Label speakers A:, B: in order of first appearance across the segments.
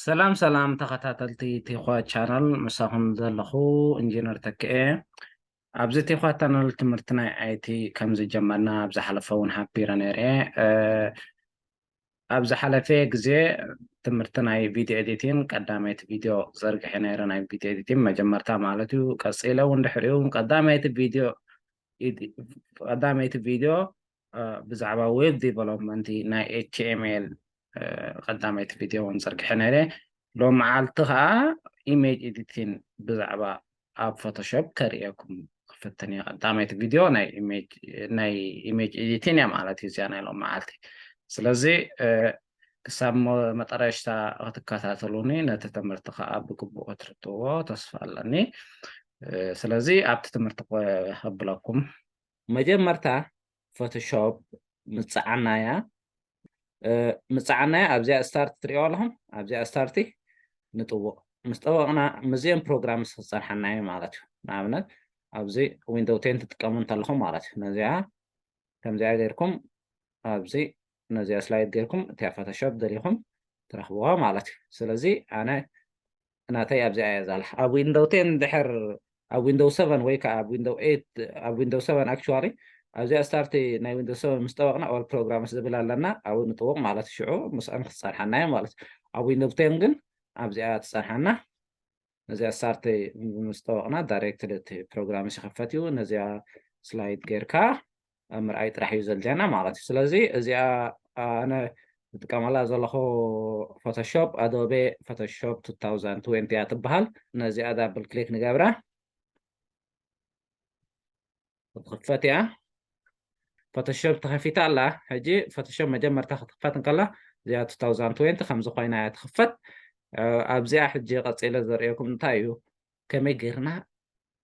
A: سلام سلام ተኸታተልቲ ቲኳ ቻናል ምሳኹም ዘለኹ ኢንጂነር ተክአ ኣብዚ ቲኳ ቻናል ትምህርቲ ናይ አይቲ ከም ዝጀመርና ኣብ ዝሓለፈ እውን ሓቢረ ነይረ ኣብ ዝሓለፈ ግዜ ትምህርቲ ናይ ቪድዮ ኤዲቲንግ ቀዳመይቲ ቪድዮ ዘርግሐ ነይረ ናይ ቪድዮ ኤዲቲንግ መጀመርታ ማለት እዩ ቀፂለ እውን ድሕሪኡ ቀዳመይቲ ቪድዮ ብዛዕባ ዌብ ዲቨሎፕመንት ናይ ኤችቲኤምኤል قدامي فيديو ونزرق حناري لو معالت ها ايميج اديتين بزعبا اب فوتوشوب كرياكم خفتني قدامي فيديو ناي ايميج اديتين يا مالتي زيانا لو معالتي سلازي كسام مطرشتا اتكاتاتلوني نتتمرت خا بكبو اترتو تصفالني سلازي اب تتمرت خبلكم مجمرتا فوتوشوب متصعنايا مصعنا ابزي ستارت تريو لهم ابزي ستارتي نطوق مستوقنا مزيان بروجرام صرحنا معناته نعمل ابزي ويندو 10 تتقمن تلهم معناته نزيها كم زي غيركم ابزي نزيها سلايد غيركم تاع فوتوشوب دريهم ترخبوها معناته سلازي انا تاي ابزي ازال اب ويندو 10 دحر اب ويندو 7 ويكا اب ويندو 8 اب ويندو 7 اكشوالي أزي أستارتي ناي ويندوز 7 مستوقنا أول بروجرام سدبل لنا أو نطوق مالت شعو مسألة تصارحنا مالت أو ويندوز 10 جن أبزي تصارحنا نزي أستارتي مستوقنا دايركت بروجرام شخفتيو نزي سلايد غيركا أمر أي راح يوزل جانا مالت سلازي أزي أنا كمالا زلخو فوتوشوب أدوبي فوتوشوب 2020 أتبهال نزي أدا بالكليك نجابره خفتيا فوتوشوب تخفيت الله هجي فوتوشوب مجمر تخفت نقلا زي 2020 خمسة قينا تخفت أبزي حجي قصيلة زريكم تايو كمي غيرنا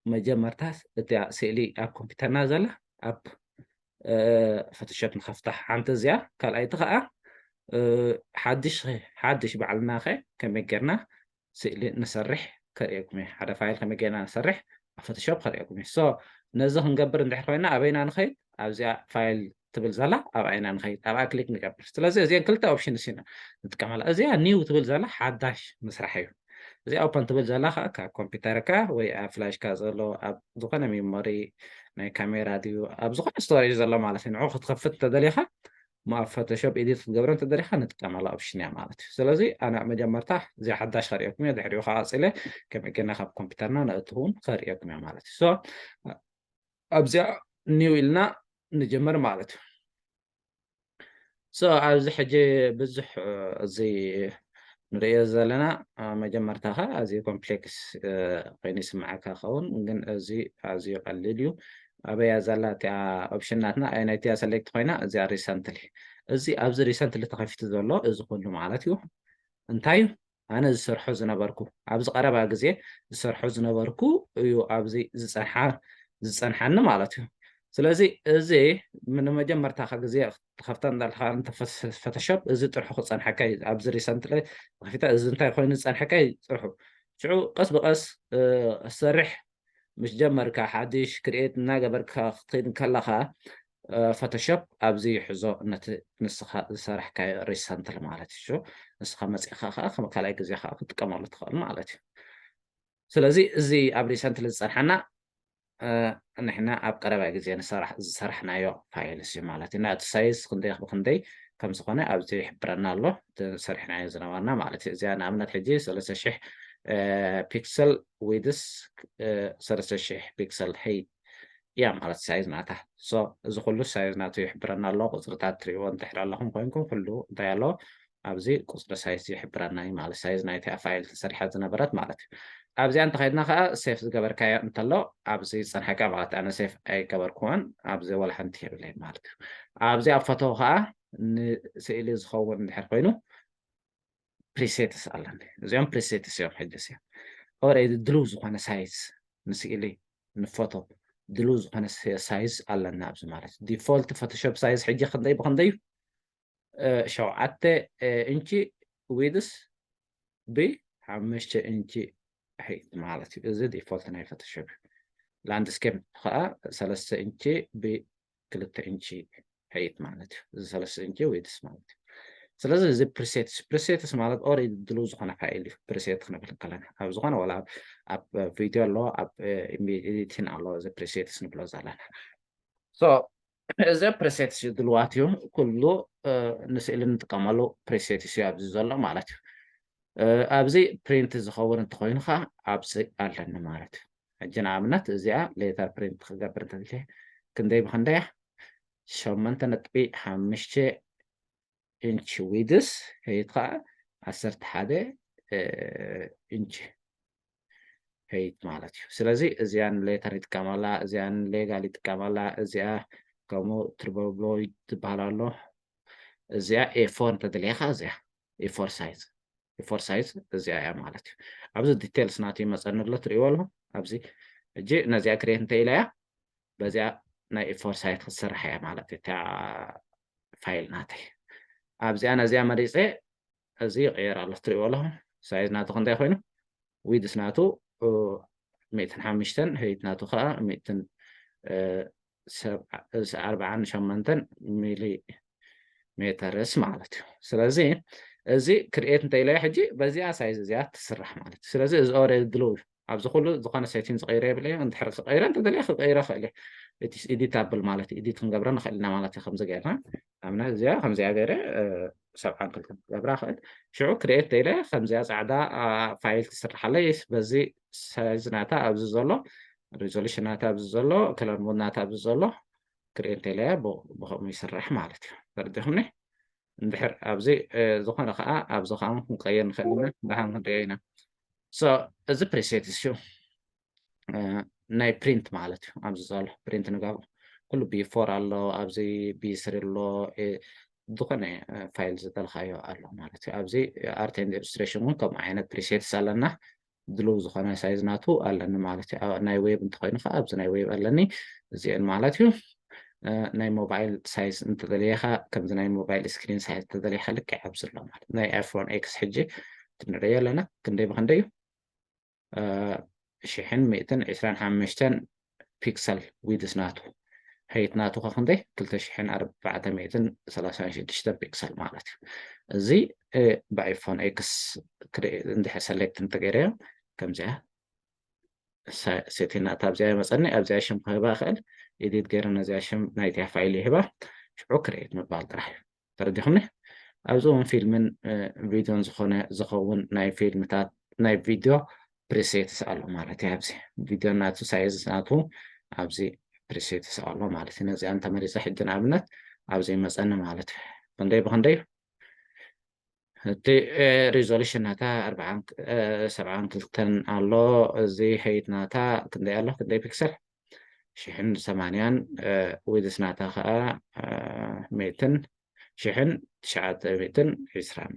A: مجمر تاس تاع سيلي أب كمبيوتر نازل أب فوتوشوب نخفتح عن تزيا قال أي تقع حدش بعلنا خي كمي غيرنا سيلي نسرح كريكم هذا فايل كمي غيرنا نسرح فوتوشوب كريكم سو نزه نقبر ندحر خوينا أبينا نخيط أبزي فايل تبل زلا أو عينا نخيط أو كليك نقبر سلازي زي كلتا أوبشن سينا نتكمل أزي نيو تبل زلا حداش مسرحيو زي أوبن تبل زلا كمبيوتر كا وي فلاش كازلو أب زخنا ميموري ناي كاميرا ديو أب زخنا ستوريج زلا مالتين عوخ تخفت تدليها ما فوتوشوب إديت تقبرن تدريها نتكمل أوبشن يا مالتي سلازي أنا مجمرته زي حداش خريكم يا دحريو خاص إله كم كنا خب كمبيوترنا نأتون خريكم يا مالتي سو أبزي نيو إلنا نجمر مالته سو عاوز حاجة بزح زي نريا زلنا ما جمرتها زي كومبلكس قيني سمعك خون من زي قليليو أبي زلا تاع أوبشناتنا أنا تاع سلكت قينا زي ريسنتلي زي أبز ريسنتلي تخفيت زلوا إذا كله مالتيو انتايو أنا زسرحو زنبركو أبز قرب أجزي زسرحو زنبركو يو أبزي زسنحنا مالتيو سلازي زي من مجمرت آخر جزء خفتان دال خان فوتوشوب زي تروحوا خصان حكاي أبزري سنتلي خفيتا زي انتي خوين نصان حكاي تروحوا شو قص بقص السرح مش جمر كحديش كرييت ناقة بركة خطين كلها فوتوشوب أبزي حزو نسخة سرح كاي ريسنتل مالتي شو نسخة مسيخة خا كلاي جزء خا تكمل تخال مالتي سلازي زي أبري سنتل صرحنا نحن أب قربة جزء سرحنا يو فايل سي مالتنا تسايز خندي كم سخونة أبزي حبرنا له سرحنا يزنوانا مالتي زي أنا عملت حجي سلسة شح بيكسل ويدس سلسة شح بيكسل هي يا مالت سايز ناته إذا كله سايز ناته يحبرنا له قصرتات تريوان تحرى لهم قينكم كله ديالو أبزي قصر سايز يحبرنا مال سايز ناته فايل سرحة زنبرات مالتي أبزي أنت خدنا خا سيف جبر كاي أنت له أبزي صنحة كابعت أنا سيف أي جبر كون أبزي ولا حنتي ولا مالك أبزي أفتو خا سئلي زخون نحرقينه بريسيت سألني زين بريسيت يوم حدث أوريد دلوز وأنا سايز نسئلي نفوتو دلوز وأنا سايز على النابز مالك ديفولت فوتوشوب سايز حجي خندي شو عدت إنشي ويدس ب 5 إنشي هي مالتي إذا ديفولت ناي فوتوشوب لاندسكيب خا 3 إنشي ب 3 إنشي هي مالتي 3 إنشي ويدس مالتي ስለዚ እዚ presets ማለት already ድልው ዝኾነ ፋይል እዩ preset ክንብል ከለና ኣብ ዝኾነ ወላ ኣብ ቪድዮ ኣሎ ኣብ ኤዲቲንግ ኣሎ እዚ presets ንብሎ ዘለና so እዚ presets እዩ ድልዋት እዩ ኩሉ ንስእሊ ንጥቀመሉ presets እዩ ኣብዚ ዘሎ ማለት እዩ ኣብዚ ፕሪንት ዝኸውን እንተኮይኑ ከዓ ኣብዚ ኣለኒ ማለት እዩ ሕጂ ንኣብነት እዚኣ ሌተር ፕሪንት ክገብር እንተድልየ ክንደይ ብክንደይ 8.5 ኢንች ዊድስ هيت ከዓ 11 ኢንች هيت ማለት እዩ ስለዚ እዚኣ ሌተር ይጥቀመላ እዚኣ ሌጋል ይጥቀመላ እዚኣ ከምኡ ትሪቦሎይድ ትበሃል ኣሎ እዚኣ A4 እንተድልየኻ እዚኣ A4 ሳይዝ እዚኣ እያ ማለት እዩ ኣብዚ ዲቴልስ ናቱ ይመፀኒ ኣሎ ትሪእዎ ኣለኹም ኣብዚ ሕጂ ነዚኣ ክሬት እንተኢላ እያ በዚኣ ናይ A4 ሳይዝ ክትስራሕ እያ ማለት እዩ እታ ፋይል ናተይ ኣብዚኣ ነዚኣ መሪፀ እዚ ይቕየር ኣሎ ትሪእዎ ኣለኹም ሳይዝ ናቱ ክንደይ ኮይኑ ዊድስ ናቱ 105 هيت ናቱ ከዓ 148 ሚሊ ሜትርስ ማለት እዩ ስለዚ እዚ ክሪኤት እንተኢለዮ ሕጂ በዚኣ ሳይዝ እዚኣ ትስራሕ ማለት እዩ ስለዚ እዚ ኦልሬዲ ድልው እዩ ኣብዚ ኩሉ ዝኾነ ሴቲንግ ዝቀይረ የብለ እንድሕር ክቀይረ እንተደልየ ክቀይረ ክእል እየ እቲ ኤዲታብል ማለት እዩ ኤዲት ክንገብረ ንኽእል ኢና ማለት እዩ ከምዚ ጌርና ኣብና እዚኣ ከምዚኣ ገይረ 72 ገብራ ክእል ሽዑ ክሪኤት እንተኢለ ከምዚኣ ፃዕዳ ፋይል ትስርሓለይ በዚ ሳይዝ ናታ ኣብዚ ዘሎ ሪዞሉሽን ናታ ኣብዚ ዘሎ ከለር ሞድ ናታ ኣብዚ ዘሎ ክሪኤት እንተኢለያ ብከምኡ ይስራሕ ማለት እዩ ተረዲኹምኒ እንድሕር ኣብዚ ዝኾነ ከዓ ኣብዚ ከዓ ክንቀይር ንኽእል ኢና እንዳሃ ክንሪኦ ኢና እዚ ፕሪሴትስ እዩ ናይ ፕሪንት ማለት እዩ ኣብዚ ዘሎ ፕሪንት ንገብሮ ኩሉ B4 ኣሎ ኣብዚ B3 ኣሎ ዝኾነ ፋይል ዝደልካዮ ኣሎ ማለት እዩ ኣብዚ ኣርት ኤንድ ኢሉስትሬሽን እውን ከምኡ ዓይነት ፕሪሴትስ ኣለና ድልው ዝኾነ ሳይዝ ናቱ ኣለኒ ማለት እዩ ናይ ዌብ እንተኮይኑ ከዓ ኣብዚ ናይ ዌብ ኣለኒ እዚአን ማለት እዩ ናይ ሞባይል ሳይዝ እንተደልየኻ ከምዚ ናይ ሞባይል ስክሪን ሳይዝ እንተደልየኻ ልክዕ ኣብዚ ኣሎ ማለት ናይ ኣይፎን ኤክስ ሕጂ ክንሪኦ ኣለና ክንደይ ብክንደይ እዩ 1125 ፒክሰል ዊድስ ናቱ هيت ናቱ ከዓ ክንደይ 2436 ፒክሰል ማለት እዩ እዚ ብኣይፎን ኤክስ እንድሕር ሰሌክት እንተገይረዮ ከምዚኣ ሴቲንግ ናታ ኣብዚኣ ይመፀኒ ኣብዚኣ ሽም ክህባ ክእል ኤዲት ገይረ ነዚኣ ሽም ናይታ ፋይል ይህባ ሽዑ ክሪኤት ምባል ጥራሕ እዩ ተረዲኹምኒ ኣብዚ እውን ፊልምን ቪድዮን ዝኾነ ዝኸውን ናይ ፊልምታት ናይ ቪድዮ ፕሪሴትስ ኣሎ ማለት እዩ ኣብዚ ቪድዮ ናቱ ሳይዝ ናቱ ኣብዚ ፕሪሴትስ ኣሎ ማለት እዩ ነዚኣ እንተመሪፀ ሕጂ ንኣብነት ኣብዚ ይመፀኒ ማለት እዩ ክንደይ ብክንደይ እቲ ሪዞሉሽን ናታ 72 ኣሎ እዚ هيت ናታ ክንደይ ኣሎ ክንደይ ፒክሰል 1080 ዊድስ ናታ ከዓ 1920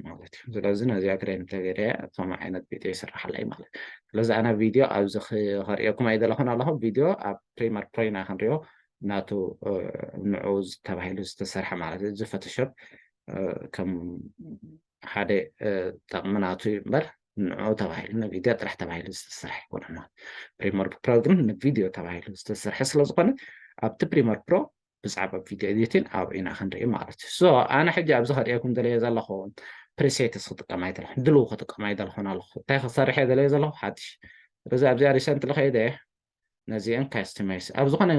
A: ማለት እዩ ስለዚ ነዚኣ ክሬት እንተገይረያ ከምኡ ዓይነት ቪድዮ ይስራሓለይ ማለት እዩ ስለዚ ኣነ ቪድዮ ኣብዚ ከሪአኩም ኣይደለኹን ኣለኹ ቪድዮ ኣብ ፕሪመር ፕሮ ኢና ክንሪኦ ናቱ ንዑ ተባሂሉ ዝተሰርሐ ማለት እዩ እዚ ፎቶሾፕ ከም ሓደ ጠቕሚ ናቱ እዩ እምበር ንዑ ተባሂሉ ንቪድዮ ጥራሕ ተባሂሉ ዝተሰርሐ ይኮነ ማለት ፕሪመር ፕሮ ግን ንቪድዮ ተባሂሉ ዝተሰርሐ ስለዝኾነ ኣብቲ ፕሪመር ፕሮ ብዛዕባ ቪድዮ ኤዲቲንግ ኣብኡ ኢና ክንርኢ ማለት እዩ ኣነ ሕጂ ኣብዚ ከሪአኩም ደለየ ዘለኹ ፕሪሴትስ ክጥቀም ኣይደለኹ ድልው ክጥቀም ኣይደለኹን ኣለኹ እንታይ ክሰርሕ እየ ደለየ ዘለኹ ሓድሽ ስለዚ ኣብዚኣ ሪሰንትሊ ከይደ ነዚአን ካስተማይዝ ኣብ ዝኾነ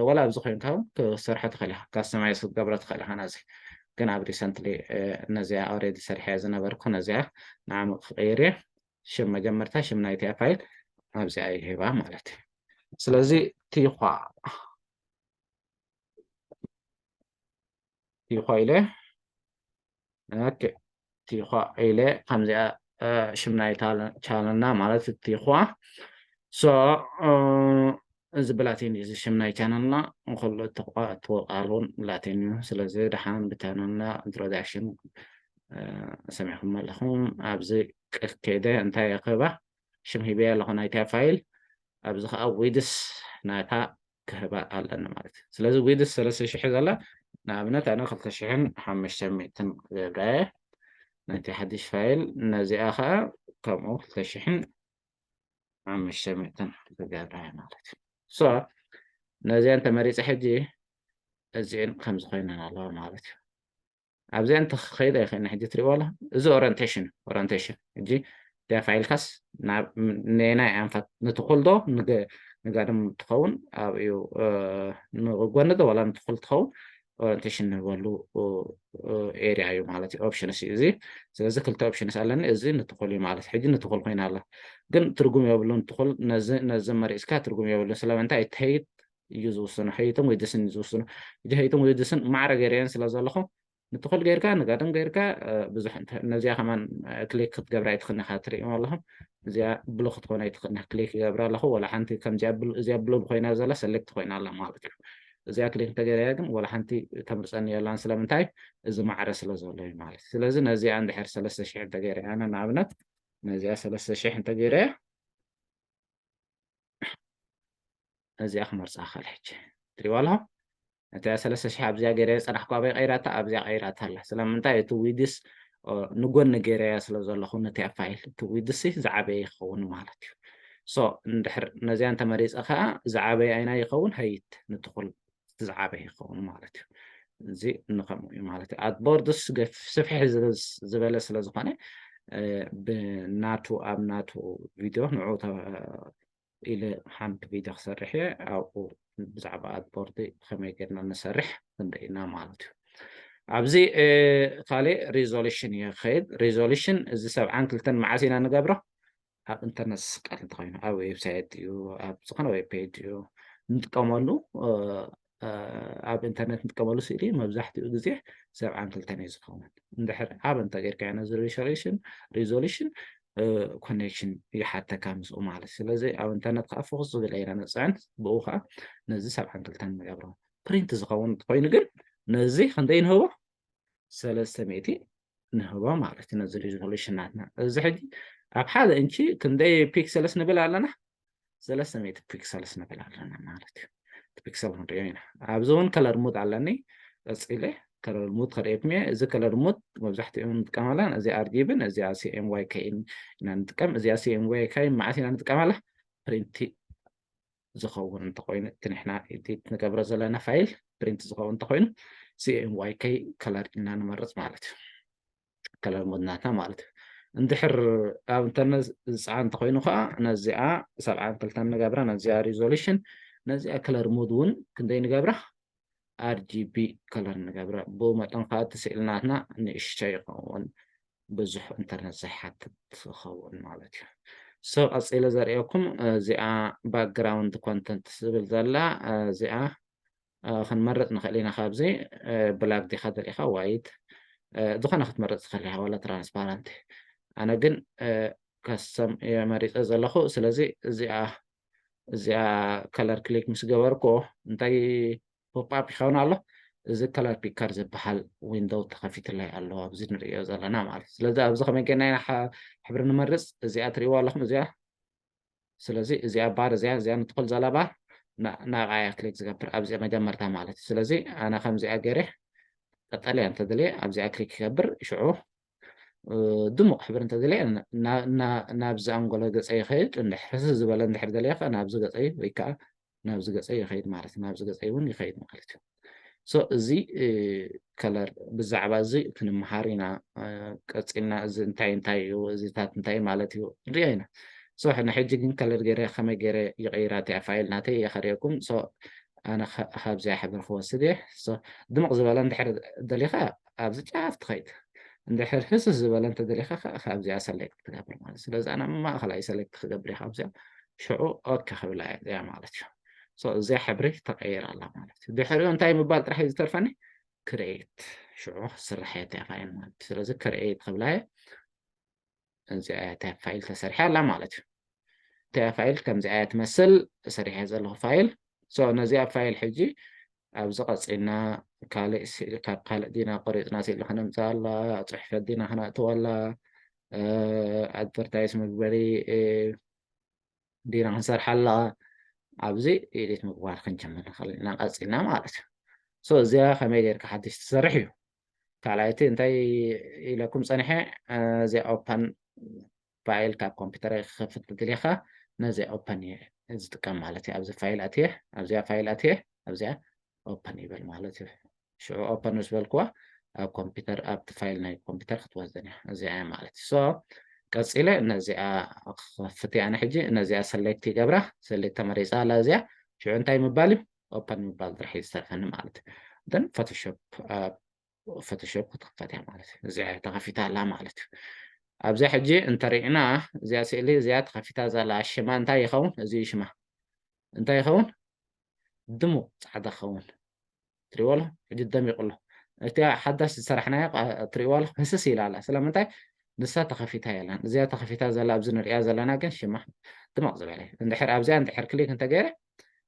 A: ወላ ኣብዚ ኮይንካ ክሰርሖ ትኽእል ኢኻ ካስተማይዝ ክትገብሮ ትኽእል ኢኻ ነዚ ግን ኣብ ሪሰንትሊ ነዚኣ ኦልሬዲ ሰሪሐ ዝነበርኩ ነዚኣ ንዓሚቕ ክቀይር እየ ሽም መጀመርታ ሽም ናይታ ፋይል ኣብዚኣ ይሂባ ማለት እዩ ስለዚ ቲኳ ኢለ ኦኬ ቲኳ ኢለ ከምዚኣ ሽም ናይታ ቻነልና ማለት ቲኳ እዚ ብላቲን እዚ ሽም ናይ ቻነልና ንኩሉ እትወቃሉን ብላቲን እዩ ስለዚ ድሓን ብቻነልና ኢንትሮዳክሽን ሰሚዕኩም ኣለኹም ኣብዚ ከይደ እንታይ ክህባ ሽም ሂበያ ኣለኹ ናይታ ፋይል ኣብዚ ከዓ ዊድስ ናታ ክህባ ኣለኒ ማለት እዩ ስለዚ ዊድስ 3000 ዘላ ንኣብነት ኣነ 2500 ገብራየ ናይቲ ሓድሽ ፋይል ነዚኣ ከዓ ከምኡ 2500 ገብራየ ማለት እዩ ነዚአን ተመሪፀ ሕጂ እዚአን ከምዚ ኮይነን ኣለዋ ማለት እዩ أبزي أنت خيدا يا خينا حدي تري ولا إذا أورينتيشن جي ده فايل خاص نينا يعني نتقول ده نقدر تخون أو يو نقول ده ولا ندخل تخون أورينتيشن والو area يو مالتي options زي ስለዚህ ክልተ options ኣለኒ እዚ ንትኸሉ እዩ ማለት ሕጂ ንትኸል ኮይና ኣላ ግን ትርጉም የብሉ ንትኸል ነዚ መሪፅካ ትርጉም የብሉ ስለምንታይ እቲ ህይት እዩ ዝውስኑ ህይቶም ወይ ድስን እዩ ዝውስኑ ሕጂ ህይቶም ወይ ድስን ማዕረ ገይረየን ስለ ዘለኹ ንትኸል ጌርካ ንጋድም ጌርካ ብዙሕ ነዚኣ ከማን ክሊክ ክትገብራ ኣይትኽእልኒ ኢኻ ትሪእዎም ኣለኹም እዚኣ ብሎ ክትኮን ኣይትኽእልኒ ክሊክ ይገብራ ኣለኹ ወላ ሓንቲ ከምዚኣ ብሎ ኮይና ዘላ ሰሌክት ኮይና ኣላ ማለት እዩ እዚኣ ክሊክ እንተገይረያ ግን ወላ ሓንቲ ተምርፀኒ የላን ስለምንታይ እዚ ማዕረ ስለ ዘሎ እዩ ማለት እዩ ስለዚ ነዚኣ እንድሕር 3000 እንተገይረያ ኣነ ንኣብነት ነዚኣ 3000 እንተገይረያ እዚኣ ክመርፃ ክእል ሕጂ ትሪእዋ ኣለኹም እቲ 3000 ኣብዚኣ ገይረያ ፀናሕኩ ኣበይ ቀይራታ ኣብዚኣ ቀይራታ ኣላ ስለምንታይ እቲ ዊድስ ንጎኒ ገይረያ ስለ ዘለኹ ነቲ ፋይል እቲ ዊድስ ዝዓበየ ይኸውን ማለት እዩ ሶ እንድሕር ነዚኣ እንተመሪፀ ከዓ ዝዓበየ ኣይና ይኸውን ሃይት ንትኹል ዝዓበየ ይኸውን ማለት እዩ እዚ ንከምኡ እዩ ማለት እዩ ኣትቦርድስ ስፍሕ ዝበለ ስለ ዝኾነ ብናቱ ኣብ ናቱ ቪድዮ ንዑ ኢለ ሓንቲ ቪድዮ ክሰርሕ እየ ኣብኡ ብዛዕባ ኣትቦርዲ ከመይ ጌርና ንሰርሕ ክንደኢና ማለት እዩ ኣብዚ ካሊእ ሪዞሉሽን እየ ክኸይድ ሪዞሉሽን እዚ 72 መዓስ ኢና ንገብሮ ኣብ ኢንተርነት ስቃል እንተኮይኑ ኣብ ዌብሳይት እዩ ኣብ ዝኾነ ዌብ ፔጅ እዩ ንጥቀመሉ ኣብ ኢንተርነት ንጥቀመሉ ስእሊ መብዛሕትኡ ግዜ 72 እዩ ዝኸውን እንድሕር ኣብ እንተጌርካ ነዚ ሪዞሉሽን ኮኔክሽን ይሓተካ ምስኡ ማለት ስለዚ ኣብ ኢንተርነት ከዓ ፎክስ ዝብል ኢና ነፅዕን ብኡ ከዓ ነዚ 72 ንገብሮ ፕሪንት ዝኸውን ኮይኑ ግን ነዚ ክንደይ ንህቦ 300 ንህቦ ማለት እዩ ነዚ ሪዞሉሽን ናትና እዚ ሕጂ ኣብ ሓደ እንቺ ክንደይ ፒክሰልስ ንብል ኣለና 300 ፒክሰልስ ንብል ኣለና ማለት እዩ ፒክሰል ክንሪኦ ኢና ኣብዚ እውን ከለር ሙድ ኣለኒ ቀፂለ ከለር ሙድ ከርእየኩም እየ እዚ ከለር ሙድ መብዛሕትኦም ንጥቀመላ እዚኣ ኣርጂብን እዚኣ CMYK ኢና ንጥቀም እዚኣ CMYK መዓስ ኢና ንጥቀመላ ፕሪንቲ ዝኸውን እንተኮይኑ እቲ ንሕና ኤዲት ንገብሮ ዘለና ፋይል ፕሪንት ዝኸውን እንተኮይኑ CMYK ከለር ኢና ንመርፅ ማለት እዩ ከለር ሙድ ናትና ማለት እዩ እንድሕር ኣብ ኢንተርነት ዝፀዓን እንተኮይኑ ከዓ ነዚኣ 72 ንገብራ ነዚኣ ሪዞሉሽን ነዚኣ ከለር ሙድ እውን ክንደይ ንገብራ RGB ከለር ንገብራ ብኡ መጠን ከዓ እቲ ስእልናትና ንእሽተይ ይኸውን ብዙሕ ኢንተርነት ዘይሓትት ክኸውን ማለት እዩ ሶ ቀፂለ ዘርእየኩም እዚኣ ባክግራውንድ ኮንተንት ዝብል ዘላ እዚኣ ክንመርፅ ንኽእል ኢና ካብዚ ብላክ ዲኻ ደሊኻ ዋይት ዝኾነ ክትመርፅ ትኽእል ኢኻ ዋላ ትራንስፓረንት ኣነ ግን ከሰም እየ መሪፀ ዘለኹ ስለዚ እዚኣ ከለር ክሊክ ምስ ገበርኮ እንታይ ፖፕኣፕ ይኸውን ኣሎ እዚ ከለር ፒከር ዝበሃል ዊንዶው ተኸፊትለይ ኣሎ ኣብዚ ንሪኦ ዘለና ማለት ስለዚ ኣብዚ ከመይ ጌርና ኢና ሕብሪ ንመርፅ እዚኣ ትሪእዎ ኣለኹም እዚኣ ስለዚ እዚኣ ባር እዚኣ ንትኽእል ዘላ ባር ናብዓያ ክሊክ ዝገብር ኣብዚኣ መጀመርታ ማለት እዩ ስለዚ ኣነ ከምዚኣ ገይረ ቀጠልያ እንተድልየ ኣብዚኣ ክሊክ ይገብር ሽዑ ድሙቕ ሕብሪ እንተድልየ ናብዚ ኣንጎሎ ገፀ ይኸይድ እንድሕር ዝበለ እንድሕር ደልየ ከዓ ናብዚ ገፀይ ወይ ከዓ ናብዚ ገፀይ ይኸይድ ማለት እዩ ናብዚ ገፀይ እውን ይኸይድ ማለት እዩ ሶ እዚ ከለር ብዛዕባ እዚ ክንመሃር ኢና ቀፂልና እዚ እንታይ እዩ እዚታት እንታይ ማለት እዩ ንሪኦ ኢና ሶ ንሕጂ ግን ከለር ገይረ ከመይ ገይረ ይቕይራ እቲኣ ፋይል ናተይ እየ ከሪአኩም ሶ ኣነ ካብዚኣ ሕብሪ ክወስድ እየ ድሙቕ ዝበለ እንድሕር ደሊኻ ኣብዚ ጫፍ ትኸይድ እንድሕር ህስስ ዝበለ እንተደሊኻ ካብዚኣ ሰሌክት ትገብር ማለት ስለዚ ኣነ ማእኸላይ ሰሌክት ክገብር እየ ካብዚኣ ሽዑ ኦኬ ክብላ እያ ማለት እዩ ሶ እዚኣ ሕብሪ ተቀይር ኣላ ማለት እዩ ድሕሪኡ እንታይ ምባል ጥራሕ እዩ ዝተርፈኒ ክሪኤት ሽዑ ስራሕ እያ እቲኣ ፋይል ማለት እዩ ስለዚ ክሪኤት ክብላ እየ እዚኣ እቲኣ ፋይል ተሰሪሐ ኣላ ማለት እዩ እቲኣ ፋይል ከምዚኣ እያ ትመስል ሰሪሐ ዘለኹ ፋይል ሶ ነዚኣ ፋይል ሕጂ ኣብዚ ቀፂልና ካብ ካልእ ዲና ቆሪፅና ስእሊ ክነምፅኣ ኣላ ፅሕፈት ዲና ክነእትወላ ኣድቨርታይዝ መግበሪ ዲና ክንሰርሓላ ኣብዚ ኤዲት ምግባር ክንጀምር ንኽእል ኢና ቀፂልና ማለት እዩ ሶ እዚኣ ከመይ ጌርካ ሓድሽ ትሰርሕ እዩ ካልኣይቲ እንታይ ኢለኩም ፀኒሐ እዚኣ ኦፐን ፋይል ካብ ኮምፒተር ክከፍት ትድልኻ ነዚኣ ኦፐን እየ ዝጥቀም ማለት እዩ ኣብዚ ፋይል ኣትየ ኣብዚኣ ፋይል ኣትየ ኣብዚኣ ኦፐን ይብል ማለት እዩ ሽዑ ኦፐን ምስ በልክዋ كمبيوتر فايل ناي كمبيوتر ختوزني زي مالتي قصيلة نزيا فتي أنا حجي نزيا سلكتي جبرة سلكت مريضة على زيا شو أنت مبالي أوبن مبال رح يسترفن مالتي دن فوتوشوب فوتوشوب تخفتها مالتي زي تخفتها لا مالتي أبزي حجي أنت رئنا زي سئلي زي تخفتها زي الشما أنت يخون زي شما أنت يخون دمو حدا خون تريوله حجي الدم يقول له أنت حدث سرحنا تريوله هسه لا سلام أنت نسا تخفيتها يلا زي تخفيتها زي أبزن الرئاسة زي أنا كان شما دماغ زي عليه اندحر أبزي اندحر كليك أنت غيره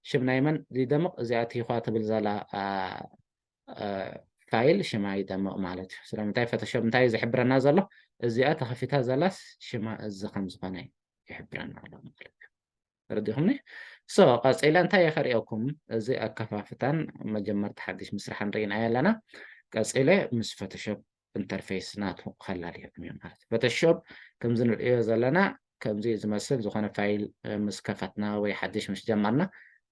A: شم نايمن زي دمق زي أتي خاطب الزلا فايل شما يدمق مالته سلام أنت فوتوشوب أنت إذا حبرنا زلا زي تخفيتها زلاس شما الزخم زغناي يحبرنا على مالته رديهمني قصيلا أنت يا خريقكم زي أكفافتان مجمر تحديش مسرح نرينا لنا قصيلة مس فوتوشوب انترفيس ناتو خلال يكم ማለት فوتوشوب كم زنرئዮ ዘለና ከምዚ ዝመስል ዝኾነ ፋይል ምስ ከፈትና ወይ ሓድሽ ምስ ጀመርና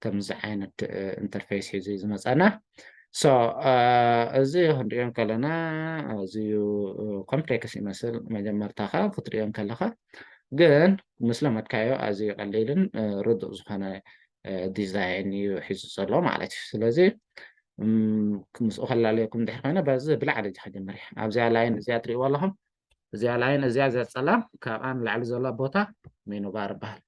A: ከምዚ ዓይነት ኢንተርፌስ ሒዙ እዩ ዝመፀና እዚ ክንሪኦም ከለና ኣዝዩ ኮምፕሌክስ ይመስል መጀመርታ ኸ ክትሪኦም ከለኻ ግን ምስ ለመድካዮ ኣዝዩ ቀሊልን ርዱእ ዝኾነ ዲዛይን እዩ ሒዙ ዘሎ ማለት እዩ ስለዚ ምስኡ ከላለየኩም ድሕሪ ኮይነ በዚ ብላዕሊ ዝኸጀመር እያ ኣብዚኣ ላይን እዚኣ ትሪእዎ ኣለኹም እዚኣ ላይን እዚኣ ዘፀላም ካብኣ ንላዕሊ ዘላ ቦታ ሜኑ ባር ይበሃል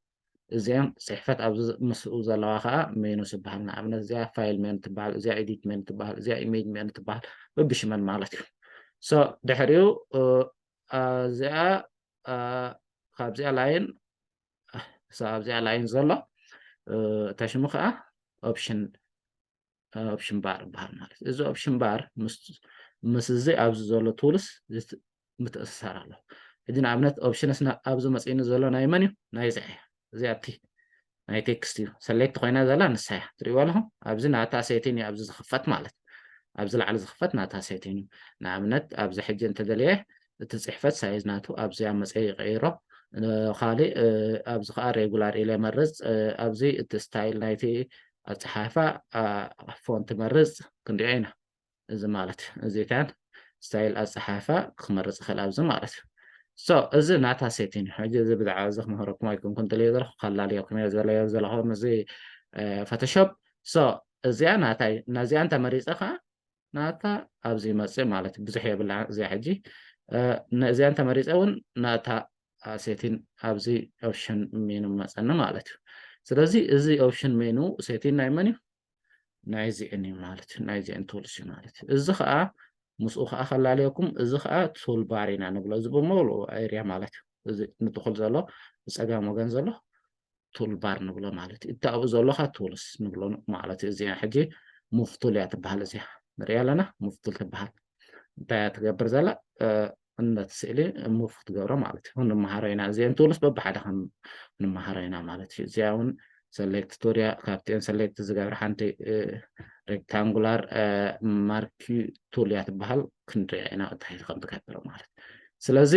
A: እዚአን ፅሕፈት ኣብዚ ምስኡ ዘለዋ ከዓ ሜኑ ትበሃል ንኣብነት እዚኣ ፋይል ሜኑ ትበሃል እዚኣ ኤዲት ሜኑ ትበሃል እዚኣ ኢሜጅ ሜኑ ትበሃል በብሽመን ማለት እዩ ድሕሪኡ እዚኣ ካብዚኣ ላይን ኣብዚኣ ላይን ዘሎ እታ ሽሙ ከዓ ኦፕሽን ባር ይበሃል ማለት እዚ ኦፕሽን ባር ምስ እዚ ኣብዚ ዘሎ ቱልስ ምትእስሳር ኣሎ ሕጂ ንኣብነት ኦፕሽንስ ኣብዚ መፂኑ ዘሎ ናይ መን እዩ ናይ እዚኣ እያ እዚኣ እቲ ናይ ቴክስት እዩ ሰሌክት ኮይና ዘላ ንሳ እያ ትሪእዎ ኣለኹም ኣብዚ ናታ ሴቲን እዩ ኣብዚ ዝኽፈት ማለት ኣብዚ ላዕሊ ዝኽፈት ናታ ሴቲን እዩ ንኣብነት ኣብዚ ሕጂ እንተደልየ እቲ ፅሕፈት ሳይዝ ናቱ ኣብዚኣ መፀ ይቀይሮ ካሊእ ኣብዚ ከዓ ሬጉላር ኢለ መርፅ ኣብዚ እቲ ስታይል ናይቲ ኣፀሓሕፋ ፎንት መርፅ ክንሪኦ ኢና እዚ ማለት እዚ ካን ስታይል ኣፀሓሕፋ ክመርፅ ይኽእል ኣብዚ ማለት እዩ እዚ ናታ ሴቲን እዩ ሕጂ እዚ ብዛዕባ እዚ ክመሃረኩም ኣይኮንኩን ትልዮ ዘለኹ ከላልየኩም እየ ዘለዮ ዘለኹም እዚ ፎቶሾፕ እዚኣ ናታ እዩ ናዚኣ እንተመሪፀ ከዓ ናታ ኣብዚ ይመፅእ ማለት እዩ ብዙሕ የብላ እዚኣ ሕጂ እዚኣ እንተመሪፀ እውን ናታ ሴቲን ኣብዚ ኦፕሽን ሜኑ መፀኒ ማለት እዩ ስለዚ እዚ ኦፕሽን ሜኑ ሴቲን ናይ መን እዩ ናይ እዚአን እዩ ማለት እዩ ናይ እዚአን ቱልስ እዩ ማለት እዩ እዚ ከዓ ምስኡ ከዓ ከላለየኩም እዚ ከዓ ቱል ባር ኢና ንብሎ እዚ ብምሉኡ ኤርያ ማለት እዩ እዚ ንድኹል ዘሎ ብፀጋም ወገን ዘሎ ቱል ባር ንብሎ ማለት እዩ እቲ ኣብኡ ዘሎ ከዓ ቱልስ ንብሎ ማለት እዩ እዚኣ ሕጂ ሙቭ ቱል እያ ትበሃል እዚኣ ንሪኣ ኣለና ሙቭ ቱል ትበሃል እንታይ እያ ትገብር ዘላ ነቲ ስእሊ ሙቭ ክትገብሮ ማለት እዩ ንመሃሮ ኢና እዚአን ቱልስ በብሓደ ንመሃሮ ኢና ማለት እዩ እዚኣ እውን ሰሌክት ቱርያ ካብቲአን ሰሌክት ዝገብረ ሓንቲ ሬክታንጉላር ማርኪ ቱል እያ ትበሃል ክንሪኣ ኢና እንታይ ከም ትገብሮ ማለት ስለዚ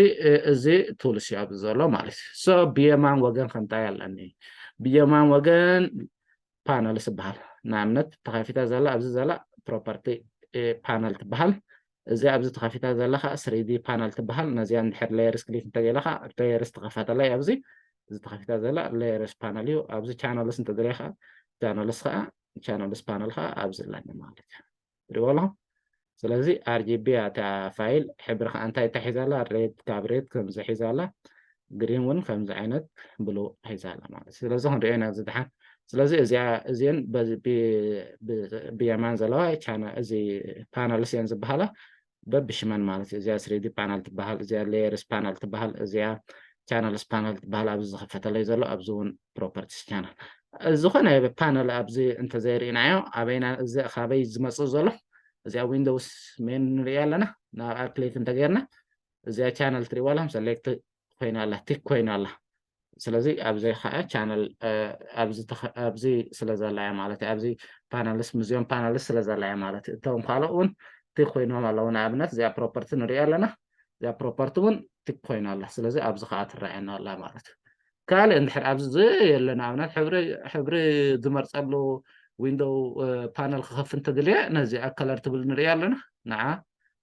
A: እዚ ቱልስ እዩ ኣብዚ ዘሎ ማለት እዩ ብየማን ወገን ከንታይ ኣለኒ ብየማን ወገን ፓነልስ ይበሃል ንኣብነት ተኸፊታ ዘላ ኣብዚ ዘላ ፕሮፐርቲ ፓነል ትበሃል እዚ ኣብዚ ተኸፊታ ዘላ ከዓ 3D ፓነል ትበሃል ነዚኣ እንድሕር ሌየርስ ክሊክ እንተገይርካ ሌየርስ ትኸፈተላ እዩ ኣብዚ እዚ ተኸፊታ ዘላ ሌየርስ ፓነል እዩ ኣብዚ ቻነልስ እንተደልየ ከዓ ቻነልስ ከዓ ቻነልስ ፓነል ከዓ ኣብዚ ኣለኒ ማለት እዩ ትሪእዎ ኣለኹም ስለዚ RGB እታ ፋይል ሕብሪ ከዓ እንታይ ሒዛ ኣላ ሬድ ካብ ሬድ ከምዚ ሒዛ ኣላ ግሪን እውን ከምዚ ዓይነት ብሉ ሒዛ ኣላ ማለት ስለዚ ክንሪኦ ኢና እዚ ድሓን ስለዚ እዚአን ብየማን ዘለዋ እዚ ፓነልስ እየን ዝበሃላ በብሽመን ማለት እዩ እዚኣ 3D ፓነል ትበሃል እዚኣ ሌየርስ ፓነል ትበሃል እዚኣ ቻነልስ ፓነል ትበሃል ኣብዚ ዝኸፈተለይ ዘሎ ኣብዚ እውን ፕሮፐርቲስ ቻነል ዝኾነ ፓነል ኣብዚ እንተዘይርኢናዮ ኣበይና እዚ ካበይ ዝመፅእ ዘሎ እዚኣ ዊንዶውስ ሜን ንሪኦ ኣለና ናብ ክሊክ እንተገይርና እዚኣ ቻነል ትሪእዎ ኣለኹም ሰሌክት ኮይና ኣላ ቲክ ኮይና ኣላ ስለዚ ኣብዚ ከዓ ቻነል ኣብዚ ስለ ዘላ እያ ማለት እዩ ኣብዚ ፓነልስ ሙዚየም ፓነልስ ስለ ዘላ እያ ማለት እዩ እቶም ካልእ እውን ቲክ ኮይኖም ኣለዉ ንኣብነት እዚኣ ፕሮፐርቲ ንሪኦ ኣለና እዚኣ ፕሮፐርቲ እውን ቲክ ኮይና ኣላ ስለዚ ኣብዚ ከዓ ትረኣየና ኣላ ማለት እዩ ካልእ እንድሕር ኣብዚ ዘየለ ንኣብነት ሕብሪ ዝመርፀሉ ዊንዶው ፓነል ክኸፍ እንተድልየ ነዚኣ ከለር ትብል ንሪኦ ኣለና ንዓ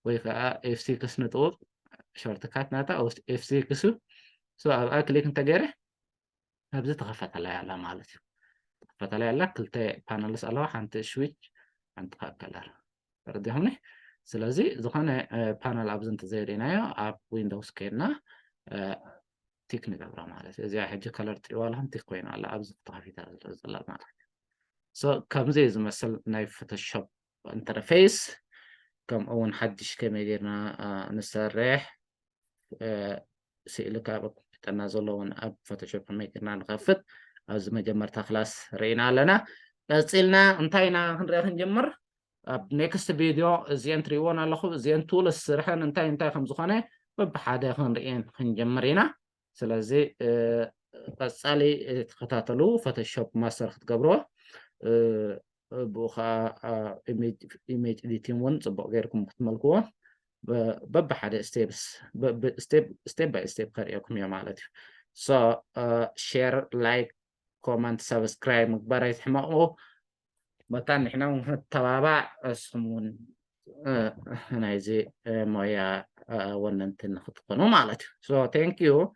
A: ويكا F6 نطور شورت كات ناتا أو F6 سو أبقى كليك انت جيره هبزي تخفت على على مالتي تخفت على على كلتا بانلس ألوا حانت سويتش حانت كلر رديهمني سلازي زخانة بانل أبز انت زيرينايو أب ويندوز كينا تيك نقبرا مالتي زي حاجة كلر تريوالهم تيك وين على أبز تخفيت على الزلال مالتي سو كم زي مثل ناي فوتوشوب انترفيس كم أول حدش كم يديرنا نسرح سئلك أبقى تنازلون أب فوتوشوب ميكرنا نخفت أز مجمرتا خلاص رينا لنا قصيلنا انتينا هنريح نجمر أب نيكست فيديو زين تريونا لخو زين طول السرحان انتي خمزخانة ببحادة خنرئين خنجمرينا سلازي قصالي تخطاتلو فوتوشوب ماستر ختقبروه بوخا ايميج اديتين ون صبق غيركم كتملكوه ببحادة ستيبس ستيب باي ستيب قريكم يا مالتي so share like comment subscribe مقبرة يتحمقوا بطان احنا نتابع اسمون هنا يزي مويا وننتن خطقنا مالتي so thank you